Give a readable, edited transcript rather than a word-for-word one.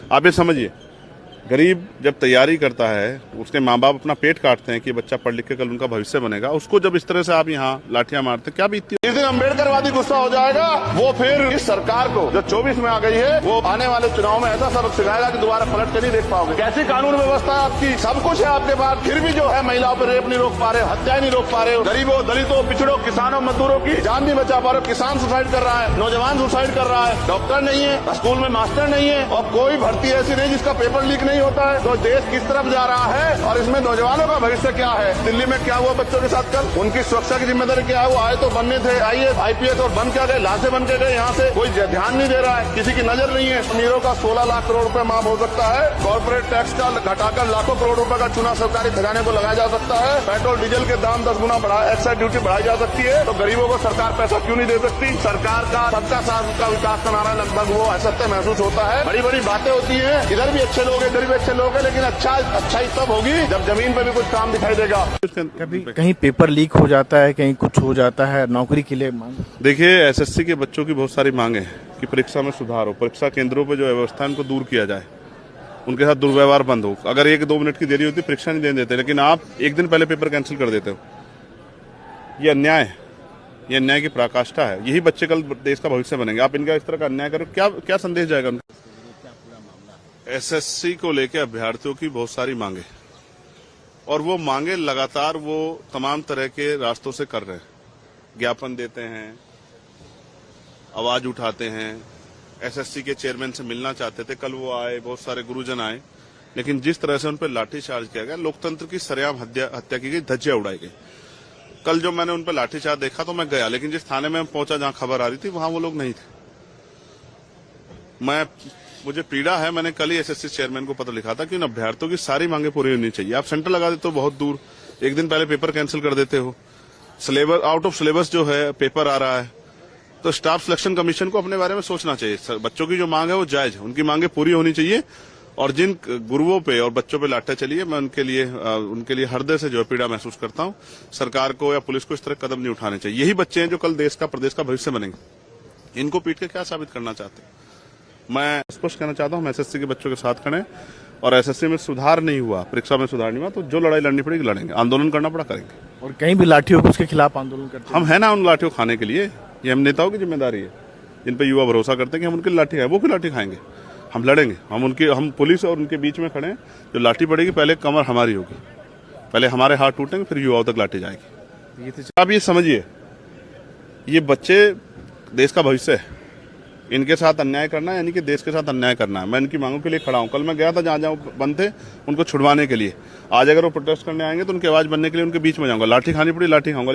आप ये समझिए, गरीब जब तैयारी करता है, उसके माँ बाप अपना पेट काटते हैं कि बच्चा पढ़ लिख के कल उनका भविष्य बनेगा, उसको जब इस तरह से आप यहाँ लाठियां मारते, क्या बीतती है? जिस दिन अम्बेडकरवादी गुस्सा हो जाएगा, वो फिर इस सरकार को जो 24 में आ गई है, वो आने वाले चुनाव में ऐसा सबक सिखाएगा कि दोबारा पलट के नहीं देख पाओगे। कैसी कानून व्यवस्था है आपकी? सब कुछ है आपके पास, फिर भी जो है महिलाओं पर रेप नहीं रोक पा रहे, हत्या नहीं रोक पा रहे, गरीबों, दलितों, पिछड़ों, किसानों, मजदूरों की जान नहीं बचा पा रहे। किसान सुसाइड कर रहा है, नौजवान सुसाइड कर रहा है, डॉक्टर नहीं है, स्कूल में मास्टर नहीं है, और कोई भर्ती ऐसी नहीं जिसका पेपर लीक नहीं होता है। तो देश किस तरफ जा रहा है और इसमें नौजवानों का भविष्य क्या है? दिल्ली में क्या हुआ बच्चों के साथ कल? उनकी सुरक्षा की जिम्मेदारी क्या है? वो आए तो बनने थे IAS IPS और बन क्या गए, लाशें बन के गए। यहाँ से कोई ध्यान नहीं दे रहा है, किसी की नजर नहीं है। अमीरों का 16 लाख करोड़ रुपए माफ हो सकता है, कॉर्पोरेट टैक्स का घटाकर लाखों करोड़ रुपए का चूना सरकारी खजाने को लगाया जा सकता है, पेट्रोल डीजल के दाम 10 गुना एक्साइज ड्यूटी बढ़ाई जा सकती है। तो गरीबों को सरकार पैसा क्यों नहीं दे सकती? सरकार का सबका साथ का विकास का नारा लगभग वो असत्य महसूस होता है। बड़ी बड़ी बातें होती है, इधर भी अच्छे लोग हैं, इधर भी अच्छे लोग हैं, लेकिन अच्छाई तब होगी जब जमीन पर भी कुछ काम दिखाई देगा। कभी कहीं पेपर लीक हो जाता है, कहीं कुछ हो जाता है, नौकरी के लिए मांग। देखिए, SSC के बच्चों की बहुत सारी मांगे हैं कि परीक्षा में सुधार हो, परीक्षा केंद्रों पर जो व्यवस्था है उनको दूर किया जाए, उनके साथ दुर्व्यवहार बंद हो। अगर 1-2 मिनट की देरी होती, परीक्षा नहीं देने देते, लेकिन आप एक दिन पहले पेपर कैंसिल कर देते हो। ये अन्याय है, ये अन्याय की पराकाष्ठा है। यही बच्चे कल देश का भविष्य बनेंगे। आप इनका इस तरह का अन्याय करो, क्या संदेश जाएगा उनको? SSC को लेकर अभ्यर्थियों की बहुत सारी मांगे, और वो मांगे लगातार वो तमाम तरह के रास्तों से कर रहे हैं। ज्ञापन देते हैं, आवाज उठाते हैं, SSC के चेयरमैन से मिलना चाहते थे, कल वो आए, बहुत सारे गुरुजन आए, लेकिन जिस तरह से उन पर लाठीचार्ज किया गया, लोकतंत्र की सरेआम हत्या की गई, धज्जियां उड़ाई गई। कल जो मैंने उन पर लाठीचार्ज देखा तो मैं गया, लेकिन जिस थाने में पहुंचा जहां खबर आ रही थी वहां वो लोग नहीं थे। मुझे पीड़ा है, मैंने कल ही SSC चेयरमैन को पत्र लिखा था कि उन अभ्यर्थियों की सारी मांगे पूरी होनी चाहिए। आप सेंटर लगा देते हो बहुत दूर, एक दिन पहले पेपर कैंसिल कर देते हो, सिलेबस आउट ऑफ सिलेबस जो है पेपर आ रहा है, तो स्टाफ सिलेक्शन कमीशन को अपने बारे में सोचना चाहिए। बच्चों की जो मांग है वो जायज है, उनकी मांगे पूरी होनी चाहिए। और जिन गुरुओं पे और बच्चों पे लाठियां चली है, मैं उनके लिए हृदय से जो पीड़ा महसूस करता हूं। सरकार को या पुलिस को इस तरह कदम नहीं उठाने चाहिए। यही बच्चे हैं जो कल देश का, प्रदेश का भविष्य बनेंगे। इनको पीट के क्या साबित करना चाहते हैं? मैं स्पष्ट कहना चाहता हूं, हम SSC के बच्चों के साथ खड़े, और SSC में सुधार नहीं हुआ, परीक्षा में सुधार नहीं हुआ, तो जो लड़ाई लड़नी पड़ेगी लड़ेंगे, आंदोलन करना पड़ा करेंगे। और कहीं भी लाठियों को उसके खिलाफ आंदोलन करते हम है ना उन लाठियों खाने के लिए। ये हम नेताओं की जिम्मेदारी है, जिन पे युवा भरोसा करते हैं कि हम उनकी लाठी है, वो की लाठी खाएंगे, हम लड़ेंगे। हम पुलिस और उनके बीच में खड़े हैं। जो लाठी पड़ेगी पहले कमर हमारी होगी, पहले हमारे हाथ टूटेंगे, फिर युवाओं तक लाठी जाएगी। आप ये समझिए, ये बच्चे देश का भविष्य है, इनके साथ अन्याय करना है यानी कि देश के साथ अन्याय करना है। मैं इनकी मांगों के लिए खड़ा हूं। कल मैं गया था जहां जहां बंद थे उनको छुड़वाने के लिए। आज अगर वो प्रोटेस्ट करने आएंगे तो उनकी आवाज बनने के लिए उनके बीच में जाऊंगा। लाठी खानी पड़ी, लाठी खाऊंगा।